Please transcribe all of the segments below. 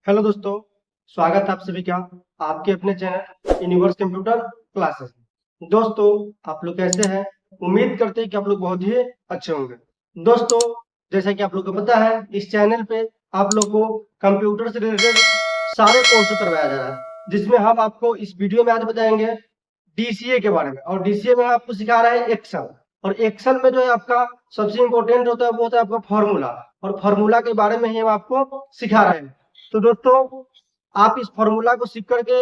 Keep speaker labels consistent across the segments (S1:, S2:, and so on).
S1: Hello दोस्तों, स्वागत है आप सभी का आपके अपने चैनल यूनिवर्स कंप्यूटर क्लासेस में। दोस्तों, आप लोग कैसे हैं? उम्मीद करते हैं कि आप लोग बहुत ही अच्छे होंगे। दोस्तों, जैसा कि आप लोग को पता है, इस चैनल पे आप लोग को कंप्यूटर से रिलेटेड सारे कोर्स करवाया जा रहा है, जिसमें हम आपको इस वीडियो में आज बताएंगे डीसीए के बारे में। और डीसीए में आपको सिखा रहा है एक्सेल। और एक्सेल में जो है आपका सबसे इंपॉर्टेंट होता है वो होता है आपका फॉर्मूला। और फॉर्मूला के बारे में ही हम आपको सिखा रहे हैं। तो दोस्तों, आप इस फॉर्मूला को सीख करके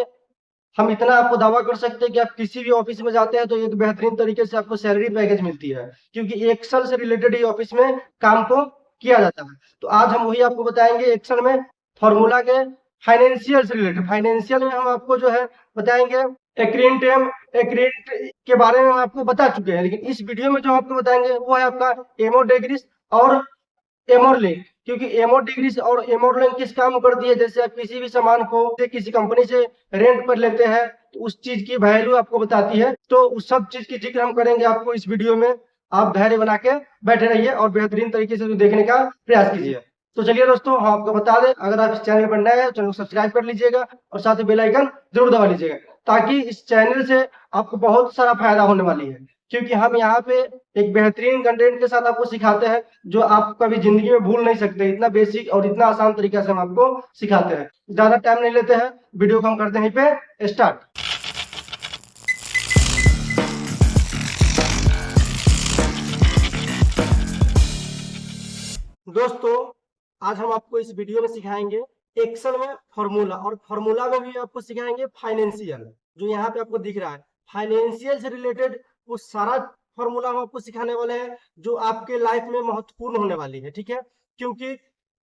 S1: हम इतना आपको दावा कर सकते हैं कि आप किसी भी ऑफिस में जाते हैं तो एक बेहतरीन तरीके से आपको सैलरी पैकेज मिलती है, क्योंकि एक्सेल से रिलेटेड ही ऑफिस में काम को किया जाता है। तो आज हम वही आपको बताएंगे एक्सेल में फॉर्मूला के फाइनेंशियल से रिलेटेड। फाइनेंशियल में हम आपको जो है बताएंगे एक्रेंट के बारे में हम आपको बता चुके हैं, लेकिन इस वीडियो में जो आपको बताएंगे वो है आपका एमोडेग्रिस और एमोरलिंक। क्योंकि एमोडिग्रिस और एमोरलिंक किस काम करती है, जैसे आप किसी भी सामान को किसी कंपनी से रेंट पर लेते हैं तो उस चीज की वैल्यू आपको बताती है। तो उस सब चीज की जिक्र हम करेंगे आपको इस वीडियो में। आप धैर्य बना के बैठे रहिए और बेहतरीन तरीके से देखने का प्रयास कीजिए। तो चलिए दोस्तों, हम आपको बता दें, अगर आप इस चैनल पर नए हैं चैनल को सब्सक्राइब कर लीजिएगा और साथ ही बेल आइकन जरूर दबा लीजिएगा, ताकि इस चैनल से आपको बहुत सारा फायदा होने वाली है। क्योंकि हम यहाँ पे एक बेहतरीन कंटेंट के साथ आपको सिखाते हैं जो आप कभी जिंदगी में भूल नहीं सकते। इतना बेसिक और इतना आसान तरीका से हम आपको सिखाते हैं। ज्यादा टाइम नहीं लेते हैं, वीडियो को हम करते हैं यहीं पे स्टार्ट। दोस्तों, आज हम आपको इस वीडियो में सिखाएंगे एक्सेल में फॉर्मूला, और फॉर्मूला में भी आपको सिखाएंगे फाइनेंशियल। जो यहाँ पे आपको दिख रहा है फाइनेंशियल से रिलेटेड वो सारा फॉर्मूला हम आपको सिखाने वाले हैं जो आपके लाइफ में महत्वपूर्ण होने वाली है। ठीक है, क्योंकि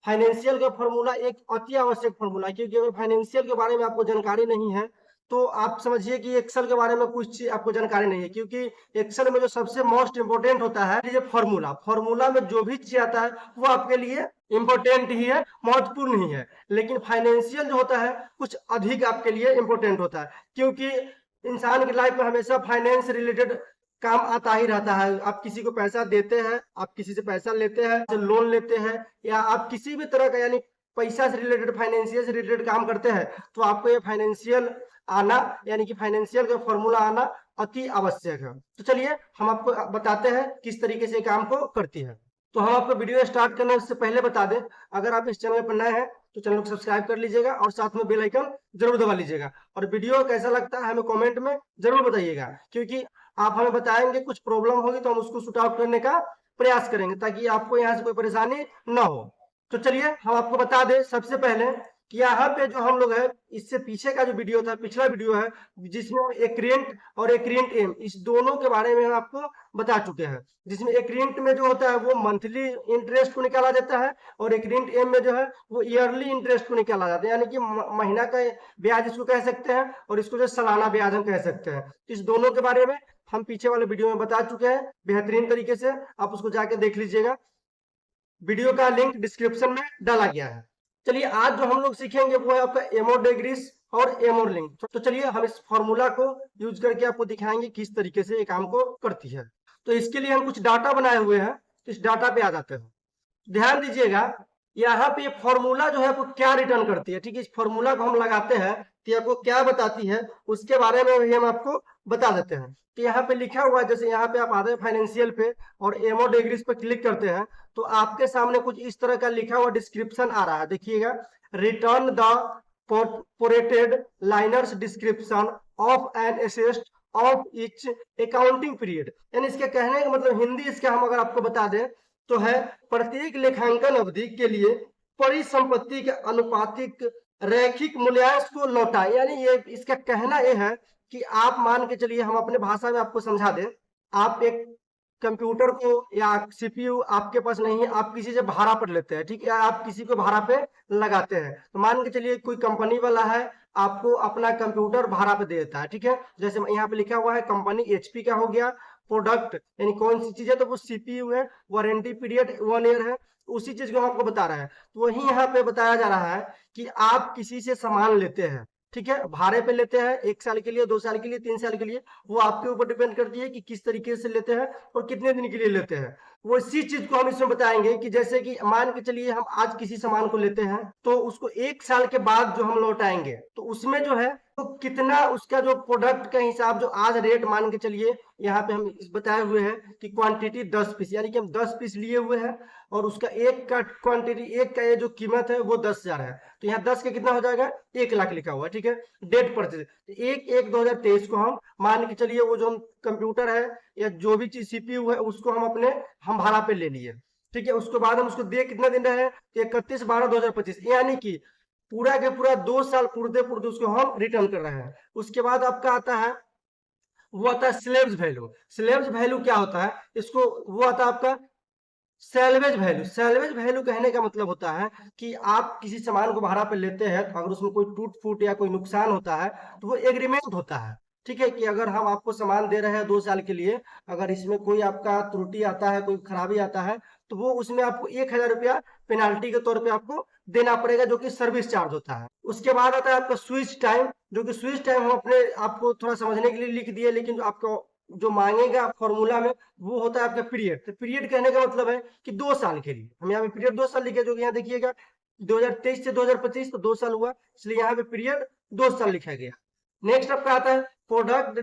S1: फाइनेंशियल का फॉर्मूला एक अति आवश्यक फॉर्मूला है। क्योंकि अगर फाइनेंशियल के बारे में आपको जानकारी नहीं है तो आप समझिए कि एक्सेल के बारे में कुछ आपको जानकारी नहीं है। क्योंकि एक्सेल में जो सबसे मोस्ट इंपोर्टेंट होता है ये फॉर्मूला। फॉर्मूला में जो भी चीज आता है वो आपके लिए इंपॉर्टेंट ही है, महत्वपूर्ण ही है। लेकिन फाइनेंशियल जो होता है कुछ अधिक आपके लिए इंपॉर्टेंट होता है, क्योंकि इंसान की लाइफ में हमेशा फाइनेंस रिलेटेड काम आता ही रहता है। आप किसी को पैसा देते हैं, आप किसी से पैसा लेते हैं, लोन लेते हैं, या आप किसी भी तरह का यानी पैसा से रिलेटेड फाइनेंशियल से रिलेटेड काम करते हैं, तो आपको ये फाइनेंशियल आना यानी कि फाइनेंशियल का फॉर्मूला आना अति आवश्यक है। तो चलिए हम आपको बताते हैं किस तरीके से काम को करती है। तो हम आपको वीडियो स्टार्ट करने से पहले बता दें, अगर आप इस चैनल पर नए हैं तो चैनल को सब्सक्राइब कर लीजिएगा और साथ में बेल आइकन जरूर दबा लीजिएगा। और वीडियो कैसा लगता है हमें कमेंट में जरूर बताइएगा, क्योंकि आप हमें बताएंगे कुछ प्रॉब्लम होगी तो हम उसको शूट आउट करने का प्रयास करेंगे, ताकि आपको यहाँ से कोई परेशानी ना हो। तो चलिए हम आपको बता दें सबसे पहले कि यहाँ पे जो हम लोग है, इससे पीछे का जो वीडियो था, पिछला वीडियो है, जिसमें एक्रियंट और एक्रियंट एम इस दोनों के बारे में हम आपको बता चुके हैं। जिसमें एक्रियंट में जो होता है वो मंथली इंटरेस्ट को निकाला जाता है, और एक्रियंट एम में जो है वो ईयरली इंटरेस्ट को निकाला जाता है, यानी कि महीना का ब्याज इसको कह सकते हैं, और इसको जो सालाना ब्याज हम कह सकते हैं। इस दोनों के बारे में हम पीछे वाले वीडियो में बता चुके हैं बेहतरीन तरीके से, आप उसको जाके देख लीजिएगा। वीडियो का लिंक डिस्क्रिप्शन में डाला गया है। चलिए आज जो हम लोग सीखेंगे वो है आपका एमोडेग्रिस और एमोरलिंक। तो चलिए हम इस फॉर्मूला को यूज करके आपको दिखाएंगे किस तरीके से ये काम को करती है। तो इसके लिए हम कुछ डाटा बनाए हुए हैं, तो इस डाटा पे आ जाते हैं। ध्यान दीजिएगा, यहाँ पे फॉर्मूला जो है आपको क्या रिटर्न करती है। ठीक है, इस फॉर्मूला को हम लगाते हैं तो आपको क्या बताती है उसके बारे में भी हम आपको बता देते हैं। तो यहाँ पे लिखा हुआ है, जैसे यहाँ पे आप आते हैं फाइनेंशियल पे और एमोडेग्रिस पे क्लिक करते हैं तो आपके सामने कुछ इस तरह का लिखा हुआ डिस्क्रिप्शन आ रहा है। देखिएगा, return the prorated liners description of an asset of each accounting period. यानी इसके कहने का मतलब हिंदी इसका हम अगर आपको बता दें तो है प्रत्येक लेखांकन अवधि के लिए परिसंपत्ति के अनुपातिक रैखिक मूल्यांश को लौटाए। यानी ये इसका कहना यह है कि आप मान के चलिए, हम अपने भाषा में आपको समझा दें, आप एक कंप्यूटर को या सीपीयू आपके पास नहीं है, आप किसी से भाड़ा पर लेते हैं। ठीक है, आप किसी को भाड़ा पे लगाते हैं। तो मान के चलिए कोई कंपनी वाला है, आपको अपना कंप्यूटर भाड़ा पे दे देता है। ठीक है, जैसे यहाँ पे लिखा हुआ है कंपनी एचपी का हो गया, प्रोडक्ट यानी कौन सी चीज है तो वो सीपीयू है, वारंटी पीरियड 1 ईयर है, उसी चीज को आपको बता रहा है। तो वही यहाँ पे बताया जा रहा है कि आप किसी से सामान लेते हैं, ठीक है, भाड़े पे लेते हैं 1 साल के लिए, 2 साल के लिए, 3 साल के लिए, वो आपके ऊपर डिपेंड करती है कि किस तरीके से लेते हैं और कितने दिन के लिए लेते हैं। वो इसी चीज को हम इसमें बताएंगे कि जैसे कि मान के चलिए हम आज किसी सामान को लेते हैं तो उसको 1 साल के बाद जो हम लौटाएंगे तो उसमें जो है तो कितना उसका जो प्रोडक्ट का हिसाब जो आज रेट मान के चलिए यहाँ पे हम बताए हुए हैं कि क्वांटिटी 10 पीस, यानी कि हम 10 पीस लिए हुए हैं और उसका एक का क्वांटिटी, एक का ये जो कीमत है वो 10,000 है। तो यहाँ 10 का कितना हो जाएगा, 1 लाख लिखा हुआ है। ठीक है, डेट परचेज 1/1/2023 को हम मान के चलिए वो जो हम कंप्यूटर है या जो भी चीज सीपीयू है उसको हम भाड़ा पे ले लिए। ठीक है, उसके बाद हम उसको दे कितना दिन रहे, 31/12/2025, यानी कि पूरा के पूरा 2 साल पूरते पूरते उसको हम रिटर्न कर रहे हैं। उसके बाद आपका आता है वो आता है स्लेव्स वैल्यू। स्लेव्स वैल्यू क्या होता है, इसको वो आता है आपका सैल्वेज वैल्यू। सैल्वेज वैल्यू कहने का मतलब होता है कि आप किसी सामान को भाड़ा पे लेते हैं तो अगर उसमें कोई टूट फूट या कोई नुकसान होता है तो वो एग्रीमेंट होता है। ठीक है, कि अगर हम आपको सामान दे रहे हैं 2 साल के लिए, अगर इसमें कोई आपका त्रुटि आता है, कोई खराबी आता है तो वो उसमें आपको 1,000 रुपया पेनाल्टी के तौर पे आपको देना पड़ेगा, जो कि सर्विस चार्ज होता है। उसके बाद आता है आपका स्विच टाइम, जो कि स्विच टाइम हम अपने आपको थोड़ा समझने के लिए लिख दिए, लेकिन आपको जो मांगेगा फॉर्मूला में वो होता है आपका पीरियड। तो पीरियड कहने का मतलब है कि 2 साल के लिए हम यहाँ पे पीरियड 2 साल लिखे, जो कि यहाँ देखिएगा 2023 से 2025 तो 2 साल हुआ, इसलिए यहाँ पे पीरियड 2 साल लिखा गया। नेक्स्ट आपका आता है प्रोडक्ट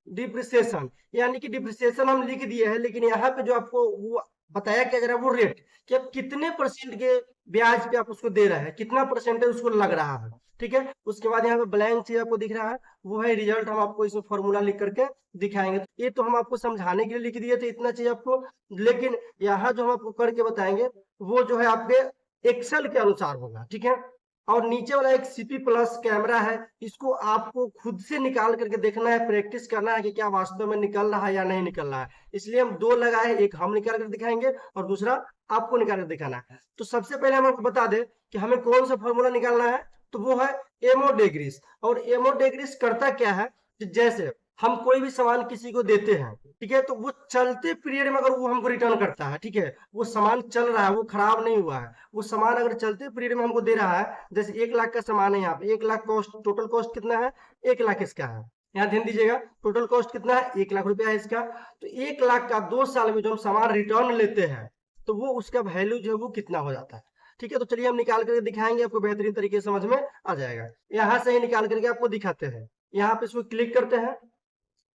S1: डिप्रिसिएशन, यानी कि डिप्रिसिएशन हम लिख दिए हैं, लेकिन यहाँ पे जो आपको वो बताया क्या जा रहा है वो रेट, कि आप कितने परसेंट के ब्याज पे आप उसको दे रहे हैं, कितना परसेंटेज उसको लग रहा है। ठीक है, उसके बाद यहाँ पे ब्लैंक चीज आपको दिख रहा है वो है रिजल्ट, हम आपको इसमें फॉर्मूला लिख करके दिखाएंगे। ये तो हम आपको समझाने के लिए लिख दिए थे इतना चीज आपको, लेकिन यहाँ जो हम आपको करके बताएंगे वो जो है आपके एक्सेल के अनुसार होगा। ठीक है, और नीचे वाला एक सीपी प्लस कैमरा है, इसको आपको खुद से निकाल करके देखना है, प्रैक्टिस करना है कि क्या वास्तव में निकल रहा है या नहीं निकल रहा है। इसलिए हम 2 लगाए, एक हम निकाल कर दिखाएंगे और दूसरा आपको निकाल कर दिखाना है। तो सबसे पहले हम आपको बता दें कि हमें कौन सा फॉर्मूला निकालना है, तो वो है एमोडेग्रीस। और एमोडेग्रीस करता क्या है, जैसे हम कोई भी सामान किसी को देते हैं, ठीक है, तो वो चलते पीरियड में अगर वो हमको रिटर्न करता है, ठीक है, वो सामान चल रहा है, वो खराब नहीं हुआ है, वो सामान अगर चलते पीरियड में हमको दे रहा है, जैसे 1 लाख का सामान है, यहाँ पे 1 लाख कॉस्ट, टोटल कॉस्ट कितना है, 1 लाख इसका है। यहाँ ध्यान दीजिएगा, टोटल कॉस्ट कितना है, 1 लाख रुपया है इसका। तो 1 लाख का 2 साल में जो हम सामान रिटर्न लेते हैं तो वो उसका वैल्यू जो है वो कितना हो जाता है। ठीक है, तो चलिए हम निकाल करके दिखाएंगे, आपको बेहतरीन तरीके से समझ में आ जाएगा। यहाँ से ही निकाल करके आपको दिखाते हैं। यहाँ पे इसको क्लिक करते हैं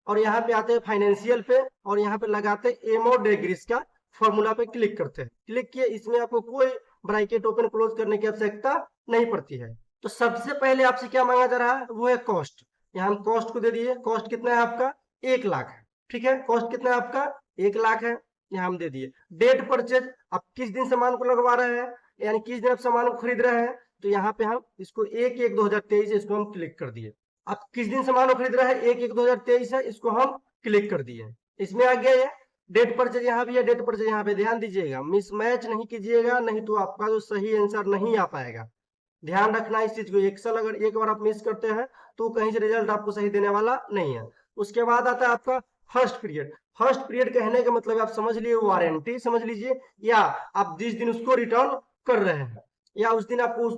S1: और यहाँ पे आते हैं फाइनेंशियल पे और यहाँ पे लगाते हैं एमोडेग्रीस का फॉर्मूला पे क्लिक करते हैं। क्लिक किए, इसमें आपको कोई ब्रैकेट ओपन क्लोज करने की आवश्यकता नहीं पड़ती है। तो सबसे पहले आपसे क्या मांगा जा रहा है, वो है कॉस्ट। यहाँ हम कॉस्ट को दे दिए, कॉस्ट कितना है आपका, 1 लाख है। ठीक है, कॉस्ट कितना है आपका, 1 लाख है, यहाँ हम दे दिए। डेट परचेज, आप किस दिन सामान को लगवा रहे हैं, यानी किस दिन आप सामान को खरीद रहे हैं, तो यहाँ पे हम इसको 1/1/2023 इसको हम क्लिक कर दिए। आप किस दिन सामान को खरीद रहे हैं, 1/1/2023 है, इसको हम क्लिक कर दिए। इसमें आ गया ये डेट परचेज, यहाँ भी है डेट परचेज। यहाँ पे ध्यान दीजिएगा, मिसमैच नहीं कीजिएगा, नहीं तो आपका जो सही आंसर नहीं आ पाएगा। ध्यान रखना इस चीज को, एक्सेल अगर एक बार आप मिस करते हैं तो कहीं से रिजल्ट आपको सही देने वाला नहीं है। उसके बाद आता है आपका फर्स्ट पीरियड। फर्स्ट पीरियड कहने का मतलब आप समझ लिए वारंटी समझ लीजिए, या आप जिस दिन उसको रिटर्न कर रहे हैं या उस दिन आपको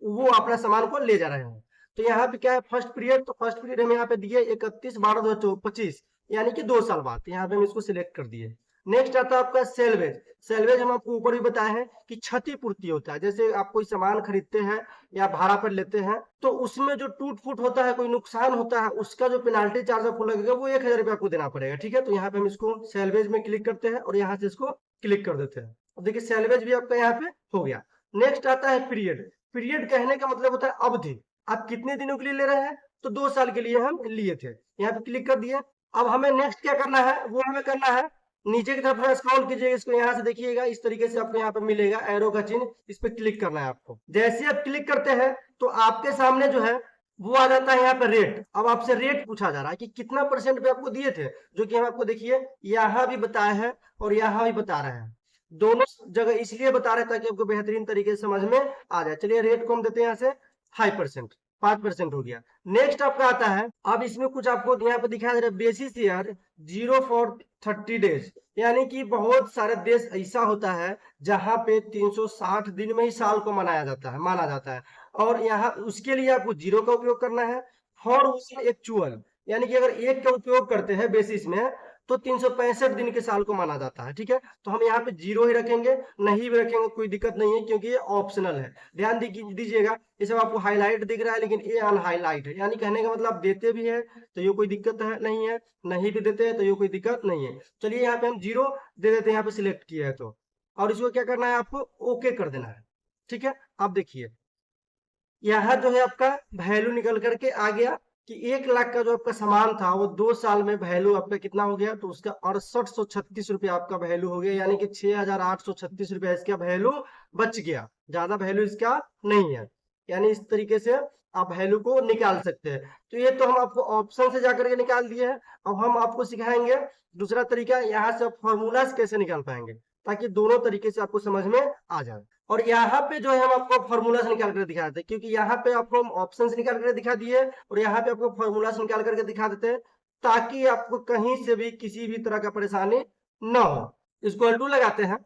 S1: वो अपना सामान को ले जा रहे हैं। तो यहाँ पे क्या है फर्स्ट पीरियड, तो फर्स्ट पीरियड हम यहाँ पे दिए 31/12/2025, यानी कि 2 साल बाद। यहाँ पे हम इसको सिलेक्ट कर दिए। नेक्स्ट आता है आपका सेल्वेज। सेल्वेज हम आपको ऊपर भी बताए हैं कि क्षतिपूर्ति होता है। जैसे आप कोई सामान खरीदते हैं या भाड़ा पर लेते हैं तो उसमें जो टूट फूट होता है, कोई नुकसान होता है, उसका जो पेनाल्टी चार्ज आपको लगेगा वो 1,000 रुपया आपको देना पड़ेगा। ठीक है, तो यहाँ पे हम इसको सेल्वेज में क्लिक करते हैं और यहाँ से इसको क्लिक कर देते हैं। अब देखिए सेल्वेज भी आपका यहाँ पे हो गया। नेक्स्ट आता है पीरियड। पीरियड कहने का मतलब होता है अवधि, आप कितने दिनों के लिए ले रहे हैं, तो 2 साल के लिए हम लिए थे। यहाँ पे क्लिक कर दिए। अब हमें नेक्स्ट क्या करना है, वो हमें करना है नीचे की तरफ स्क्रॉल कीजिएगा, इसको यहाँ से देखिएगा, इस तरीके से आपको यहाँ पे मिलेगा एरो का चिन्ह, इस पे क्लिक करना है आपको। जैसे आप क्लिक करते हैं तो आपके सामने जो है वो आ जाता है यहाँ पे रेट। अब आपसे रेट पूछा जा रहा है कि कितना परसेंट पे आपको दिए थे, जो कि हम आपको देखिए यहाँ भी बताए हैं और यहाँ भी बता रहे हैं। दोनों जगह इसलिए बता रहे हैं ताकि आपको बेहतरीन तरीके से समझ में आ जाए। चलिए रेट को हम देते हैं यहाँ से 5%, 5% हो गया। नेक्स्ट आपका आता है, अब इसमें कुछ आपको यहाँ पे दिखाया जा रहा है बेसिस ईयर 0 फॉर 30 डेज, यानी कि बहुत सारे देश ऐसा होता है जहां पे 360 दिन में ही साल को मनाया जाता है, माना जाता है। और यहाँ उसके लिए आपको 0 का उपयोग करना है, फॉर वन एक्चुअल, यानी कि अगर एक का उपयोग करते हैं बेसिस में तो 365 दिन के साल को माना जाता है। ठीक है, तो हम यहाँ पे 0 ही रखेंगे, नहीं भी रखेंगे कोई दिक्कत नहीं है, क्योंकि ये ऑप्शनल है। ध्यान दीजिएगा, ये सब आपको हाईलाइट दिख रहा है लेकिन ये अनहाईलाइट है, यानी कहने का मतलब आप देते भी है तो ये कोई दिक्कत है नहीं है, नहीं भी देते हैं तो ये कोई दिक्कत नहीं है। चलिए यहाँ पे हम 0 दे देते हैं, यहाँ पे सिलेक्ट किया है तो, और इसको क्या करना है आपको, ओके कर देना है। ठीक है, आप देखिए यहाँ जो है आपका वैल्यू निकल करके आ गया कि 1 लाख का जो आपका सामान था वो 2 साल में वैल्यू आपका कितना हो गया, तो उसका 6836 रुपया आपका वैल्यू हो गया, यानी कि 6836 रुपया इसका वैल्यू बच गया, ज्यादा वैल्यू इसका नहीं है। यानी इस तरीके से आप वैल्यू को निकाल सकते हैं। तो ये तो हम आपको ऑप्शन से जाकर के निकाल दिए हैं। अब हम आपको सिखाएंगे दूसरा तरीका, यहाँ से आप फॉर्मूलाज कैसे निकाल पाएंगे, ताकि दोनों तरीके से आपको समझ में आ जाए। और यहाँ पे जो है हम आपको फॉर्मूला से निकाल कर दिखा देते हैं, क्योंकि यहाँ पे आपको हम ऑप्शन से निकाल कर दिखा दिए और यहाँ पे आपको फॉर्मूला से निकाल करके दिखा देते हैं, ताकि आपको कहीं से भी किसी भी तरह का परेशानी ना हो। इसको टू लगाते हैं।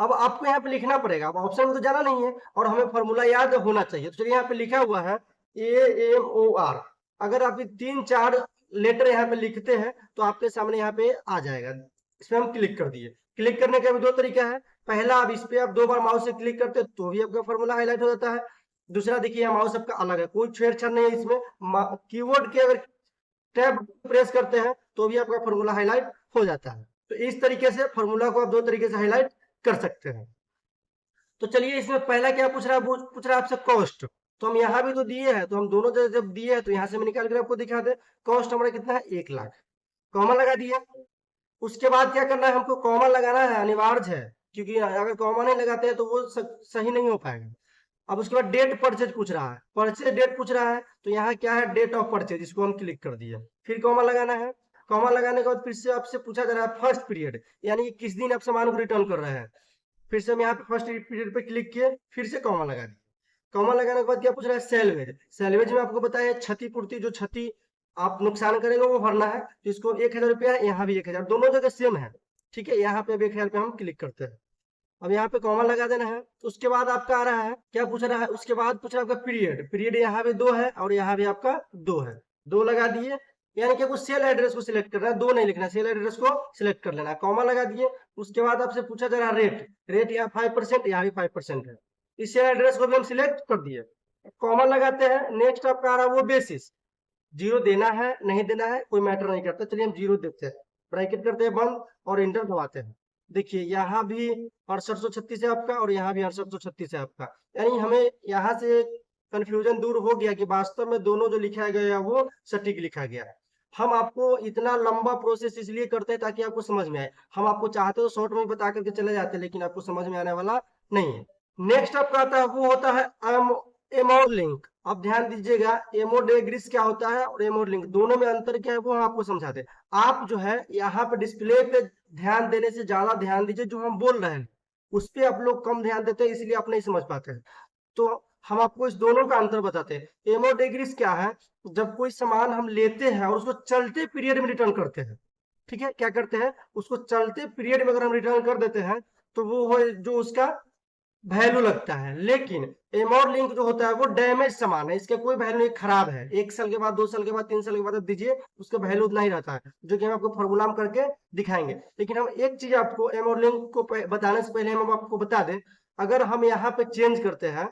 S1: अब आपको यहाँ पे लिखना पड़ेगा, अब ऑप्शन में तो जाना नहीं है और हमें फॉर्मूला याद होना चाहिए। तो चलिए यहाँ पे लिखा हुआ है AMOR, अगर आप 3-4 लेटर यहाँ पे लिखते हैं तो आपके सामने यहाँ पे आ जाएगा। इस पे हम क्लिक कर दिए। क्लिक करने का भी दो तरीका है, पहला अब इस पे आप 2 बार माउस से क्लिक करते हैं तो भी आपका फॉर्मूला हाईलाइट हो जाता है। दूसरा देखिए माउस आपका अलग है, कोई छेड़छाड़ नहीं है इसमें, कीबोर्ड के अगर टैब प्रेस करते हैं तो भी आपका फॉर्मूला हाईलाइट हो जाता है। तो इस तरीके से फॉर्मूला को आप 2 तरीके से हाईलाइट कर सकते हैं। तो चलिए इसमें पहला क्या पूछ रहा है, पूछ रहा है आपसे कॉस्ट। तो हम यहाँ भी तो दिए हैं, तो हम दोनों जगह जब दिए हैं तो यहाँ से मैं निकाल कर आपको दिखा दे। कॉस्ट हमारा कितना है, 1 लाख, कॉमा लगा दिया। उसके बाद क्या करना है, हमको कॉमा लगाना है, अनिवार्य है, क्योंकि अगर कॉमा नहीं लगाते हैं तो वो सही नहीं हो पाएगा। अब उसके बाद डेट परचेज पूछ रहा है, परचेज डेट पूछ रहा है, तो यहाँ क्या है, डेट ऑफ परचेज, इसको हम क्लिक कर दिए। फिर कॉमा लगाना है, कॉमा लगाने के बाद फिर से आपसे पूछा जा रहा है फर्स्ट पीरियड, यानी कि किस दिन आप सामान को रिटर्न कर रहे हैं। फिर से हम यहाँ पे फर्स्ट पीरियड पे क्लिक किए, फिर से कॉमा लगा दिए। कॉमा लगाने के बाद क्या पूछ रहा है, सेलवेज। सेलवेज में आपको बताया क्षतिपूर्ति, जो क्षति आप नुकसान करेंगे वो भरना है, तो इसको 1000 रुपया है, यहाँ भी 1000, दोनों जगह सेम है। ठीक है, यहाँ पे अब 1000 पे हम क्लिक करते हैं। अब यहाँ पे कॉमा लगा देना है। उसके बाद आपका आ रहा है, क्या पूछ रहा है, उसके बाद पूछ रहा है आपका पीरियड। पीरियड यहाँ पे 2 है और यहाँ भी आपका 2 है, 2 लगा दिए। यानी कि आपको सेल एड्रेस को सिलेक्ट करना है, 2 नहीं लिखना, सेल एड्रेस को सिलेक्ट कर लेना है, कॉमा लगा दिए। उसके बाद आपसे पूछा जा रहा है रेट, रेट यहाँ 5%, यहाँ भी 5% है, इस सेल एड्रेस को भी हम सिलेक्ट कर दिए, कॉमा लगाते हैं। नेक्स्ट आपका आ रहा है वो बेसिस, 0 देना है नहीं देना है कोई मैटर नहीं करता, चलिए हम 0 देते हैं, ब्रैकेट करते हैं बंद और इंटर दबाते हैं। देखिए यहाँ भी 6836 है आपका और यहाँ भी 6836 है आपका, यानी हमें यहाँ से कंफ्यूजन दूर हो गया कि वास्तव में दोनों जो लिखा गया है वो सटीक लिखा गया है। हम आपको इतना लंबा प्रोसेस इसलिए करते हैं ताकि आपको समझ में आए। हम आपको चाहते तो शॉर्ट में बता करके चले जाते, लेकिन आपको समझ में आने वाला नहीं है। नेक्स्ट आपका आता है वो होता है एमोड लिंक। अब ध्यान दीजिएगा, एमोड एग्रीस क्या होता है और एमोड लिंक, दोनों में अंतर क्या है वो हम आपको समझाते हैं। आप जो है यहाँ पे डिस्प्ले पे ध्यान देने से ज्यादा ध्यान दीजिए, जो हम बोल रहे हैं उस पे आप लोग कम ध्यान देते हैं, इसलिए आप नहीं समझ पाते हैं। तो हम आपको इस दोनों का अंतर बताते हैं। एमोड एग्रीस क्या है, जब कोई सामान हम लेते हैं और उसको चलते पीरियड में रिटर्न करते हैं। ठीक है, क्या करते हैं, उसको चलते पीरियड में अगर हम रिटर्न कर देते हैं तो वो हो जो उसका वैल्यू लगता है। लेकिन एमोड लिंक जो होता है वो डैमेज सामान है, इसका कोई वैल्यू नहीं, खराब है, 1 साल के बाद 2 साल के बाद 3 साल के बाद आप दीजिए उसका वैल्यू उतना ही रहता है, जो कि हम आपको फॉर्मूला में करके दिखाएंगे। लेकिन हम एक चीज आपको एमोड लिंक को बताने से पहले हम आपको बता दें, अगर हम यहाँ पे चेंज करते हैं,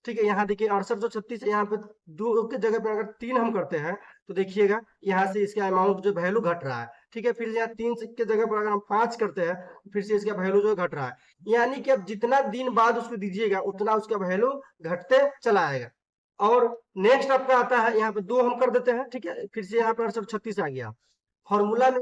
S1: ठीक है, यहाँ देखिए 6836, यहाँ पे 2 की जगह पे अगर 3 हम करते हैं तो देखिएगा यहाँ से इसका अमाउंट जो वैल्यू घट रहा है। ठीक है, फिर यहाँ 3 की जगह पर अगर हम 5 करते हैं फिर से इसका वैल्यू जो घट रहा है, यानी कि अब जितना दिन बाद उसको दीजिएगा उतना उसका वैल्यू घटते चला आएगा। और नेक्स्ट आपका आता है, यहाँ पे 2 हम कर देते हैं, ठीक है, फिर से यहाँ पे 6836 आ गया। फॉर्मूला में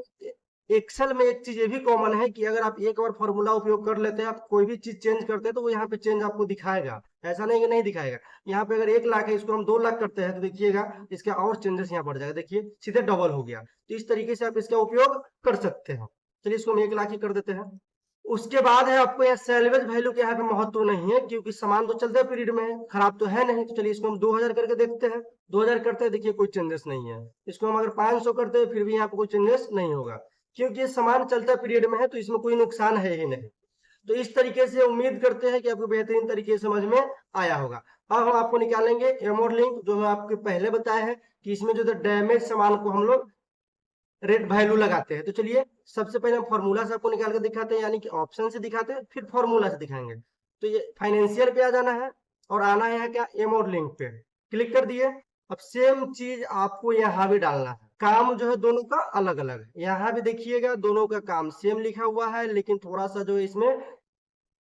S1: एक्सेल में एक चीज ये भी कॉमन है कि अगर आप एक बार फॉर्मूला उपयोग कर लेते हैं, आप कोई भी चीज चेंज करते हैं तो वो यहाँ पे चेंज आपको दिखाएगा, ऐसा नहीं कि नहीं दिखाएगा। यहाँ पे अगर 1 लाख है इसको हम 2 लाख करते हैं तो देखिएगा इसका और चेंजेस यहाँ बढ़ जाएगा, देखिए सीधे डबल हो गया। तो इस तरीके से आप इसका उपयोग कर सकते हैं। चलिए इसको हम 1 लाख ही कर देते हैं। उसके बाद है आपको यहाँ सैलवेज वैल्यू के यहाँ पे महत्व नहीं है, क्योंकि सामान तो चलते पीरियड में है, खराब तो है नहीं। तो चलिए इसको हम 2000 करके देखते हैं। 2000 करते हैं, देखिए कोई चेंजेस नहीं है। इसको हम अगर 500 करते हैं फिर भी यहाँ पे कोई चेंजेस नहीं होगा, क्योंकि ये सामान चलता पीरियड में है तो इसमें कोई नुकसान है ही नहीं। तो इस तरीके से उम्मीद करते हैं कि आपको बेहतरीन तरीके से समझ में आया होगा। अब हम आपको निकालेंगे एमोर लिंक, जो मैं आपको पहले बताया है कि इसमें जो डैमेज सामान को हम लोग रेट वैल्यू लगाते हैं। तो चलिए सबसे पहले हम फॉर्मूला से आपको निकाल कर दिखाते हैं, यानी कि ऑप्शन से दिखाते हैं, फिर फॉर्मूला से दिखाएंगे। तो ये फाइनेंशियल पे आ जाना है और आना है क्या, एमोर लिंक पे क्लिक कर दिए। अब सेम चीज आपको यहाँ भी डालना है, काम जो है दोनों का अलग अलग है। यहाँ भी देखिएगा दोनों का काम सेम लिखा हुआ है, लेकिन थोड़ा सा जो इसमें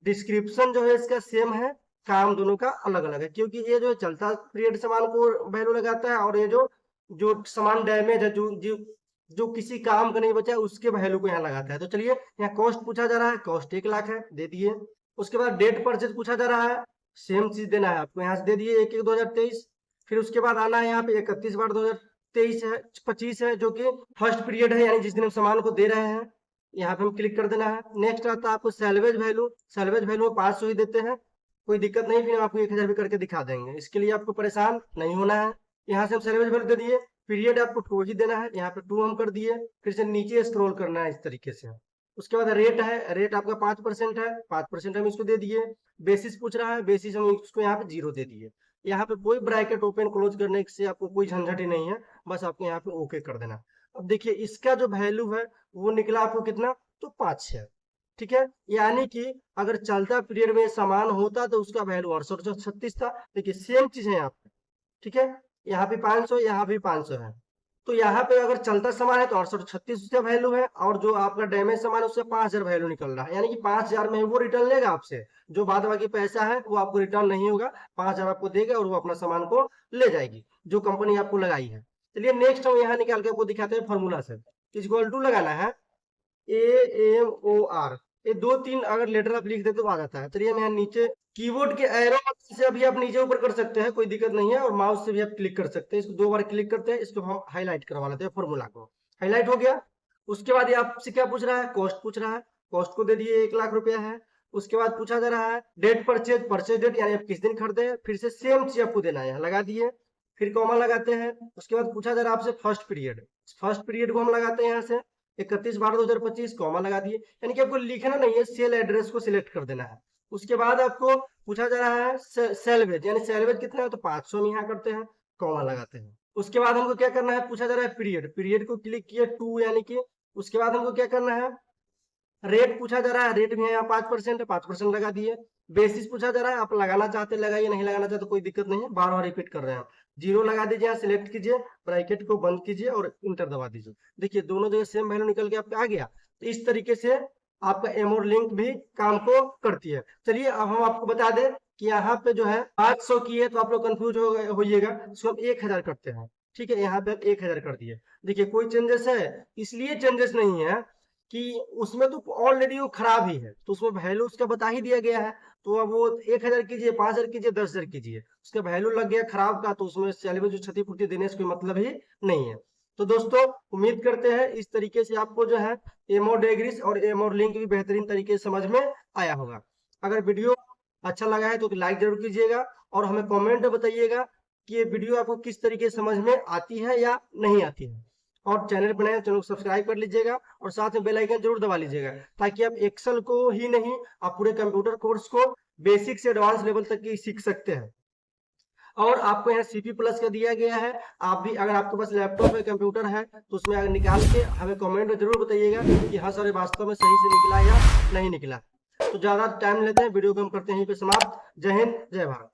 S1: डिस्क्रिप्शन जो है इसका सेम है, काम दोनों का अलग अलग है। क्योंकि ये जो चलता पीरियड सामान को वैल्यू लगाता है, और ये जो जो सामान डैमेज है, जो किसी काम का नहीं बचा उसके वैल्यू को यहाँ लगाता है। तो चलिए यहाँ कॉस्ट पूछा जा रहा है, कॉस्ट 1 लाख है, दे दिए। उसके बाद डेट परचेज पूछा जा रहा है, सेम चीज देना है आपको, यहाँ से दे दिए 1/1/2023। फिर उसके बाद आना है यहाँ पे 31/12/2023 है, 25 है, जो कि फर्स्ट पीरियड है, यानी जिस दिन हम सामान को दे रहे हैं। यहाँ पे हम क्लिक कर देना है। नेक्स्ट आता है आपको सैलवेज वैल्यू, सैलवेज वैल्यू में 500 ही देते हैं, कोई दिक्कत नहीं, फिर आपको 1000 भी करके दिखा देंगे, इसके लिए आपको परेशान नहीं होना है। यहाँ से हम सैलवेज वैल्यू दे दिए, पीरियड आपको 2 ही देना है, यहाँ पे 2 हम कर दिए। फिर से नीचे स्क्रॉल करना है इस तरीके से। उसके बाद रेट है, रेट आपका 5% है, 5% हम इसको दे दिए। बेसिस पूछ रहा है, बेसिस हम इसको यहाँ पे 0 दे दिए। यहाँ पे कोई ब्रैकेट ओपन क्लोज करने से आपको कोई झंझट ही नहीं है, बस आपको यहाँ पे ओके कर देना। अब देखिए इसका जो वैल्यू है वो निकला आपको कितना, तो 5 है, ठीक है। यानी कि अगर चलता पीरियड में सामान होता तो उसका वैल्यू 6836 था। देखिए सेम चीज है यहाँ पे, ठीक है, यहाँ भी 500, यहाँ भी 500 है। तो यहाँ पे अगर चलता सामान है तो 6836 उसका वैल्यू है, और जो आपका डैमेज सामान है उससे 5000 वैल्यू निकल रहा है, यानी कि 5000 में वो रिटर्न लेगा आपसे। जो बाद बाकी पैसा है वो आपको रिटर्न नहीं होगा, 5000 आपको देगा और वो अपना सामान को ले जाएगी, जो कंपनी आपको लगाई है। चलिए नेक्स्ट हम यहाँ निकाल के आपको दिखाते हैं फॉर्मूला से। इक्वल टू लगाना है AMOR, ये 2-3 अगर लेटर आप लिख दे तो आ जाता है। चलिए हम यहाँ नीचे कीबोर्ड के एरो से अभी आप नीचे ऊपर कर सकते हैं, कोई दिक्कत नहीं है, और माउस से भी आप क्लिक कर सकते हैं। इसको 2 बार क्लिक करते हैं, इसको हम हाईलाइट करवा लेते हैं, फॉर्मूला को हाईलाइट हो गया। उसके बाद ये आपसे क्या पूछ रहा है, कॉस्ट पूछ रहा है, कॉस्ट को दे दिए 1 लाख रुपया है। उसके बाद पूछा जा रहा है डेट परचेज, परचेज डेट यानी आप किस दिन खरीदे हैं, फिर से सेम चीज आपको देना है, यहाँ लगा दिए। फिर कॉमा लगाते हैं। उसके बाद पूछा जा रहा है आपसे फर्स्ट पीरियड, फर्स्ट पीरियड को हम लगाते हैं यहाँ से 31/12/2025, कॉमा लगा दिए। यानी कि आपको लिखना नहीं है, सेल एड्रेस को सिलेक्ट कर देना है। उसके बाद आपको पूछा जा रहा है सेलवेज, यानी सेलवेज कितना है, तो 500 में यहाँ करते हैं, कॉमा लगाते हैं। उसके बाद हमको क्या करना है, पूछा जा रहा है पीरियड, पीरियड को क्लिक किए 2, यानी कि उसके बाद हमको क्या करना है, रेट पूछा जा रहा है, रेट भी यहाँ 5% है, 5% लगा दिए। बेसिस पूछा जा रहा है, आप लगाना चाहते लगाइए, नहीं लगाना चाहते कोई दिक्कत नहीं है, बार बार रिपीट कर रहे हैं। 0 लगा दीजिए, यहाँ सिलेक्ट कीजिए, ब्रैकेट को बंद कीजिए और इंटर दबा दीजिए। देखिए दोनों जगह सेम वैल्यू निकल के आपका आ गया। तो इस तरीके से आपका एमोर लिंक भी काम को करती है। चलिए अब हम आपको बता दें कि यहाँ पे जो है 500 की है, तो आप लोग कंफ्यूज होइएगा, इसको हम 1000 करते हैं, ठीक है। यहाँ पे 1000 कर दिए। देखिए कोई चेंजेस है, इसलिए चेंजेस नहीं है कि उसमें तो ऑलरेडी वो खराब ही है, तो उसमें वैल्यू उसका बता ही दिया गया है। तो अब वो 1000 कीजिए, 5000 कीजिए, 10000 कीजिए, उसका वैल्यू लग गया खराब का, तो उसमें सैलरी जो क्षतिपूर्ति देने से कोई मतलब ही नहीं है। तो दोस्तों उम्मीद करते हैं इस तरीके से आपको जो है एमोर डेग्रीस और एमोर लिंक भी बेहतरीन तरीके से समझ में आया होगा। अगर वीडियो अच्छा लगा है तो लाइक जरूर कीजिएगा, और हमें कमेंट में बताइएगा कि ये वीडियो आपको किस तरीके से समझ में आती है या नहीं आती है। और चैनल पर नए चैनल को सब्सक्राइब कर लीजिएगा, और साथ में बेल आइकन जरूर दबा लीजिएगा, ताकि आप एक्सेल को ही नहीं, आप पूरे कंप्यूटर कोर्स को बेसिक से एडवांस लेवल तक की सीख सकते हैं। और आपको यहाँ CP+ का दिया गया है, आप भी अगर आपके पास लैपटॉप है, कंप्यूटर है, तो उसमें अगर निकाल के हमें कमेंट में जरूर बताइएगा कि हाँ सर वास्तव में सही से निकला या नहीं निकला। तो ज्यादा टाइम लेते हैं, वीडियो को हम करते हैं यहीं पे समाप्त। जय हिंद, जय भारत।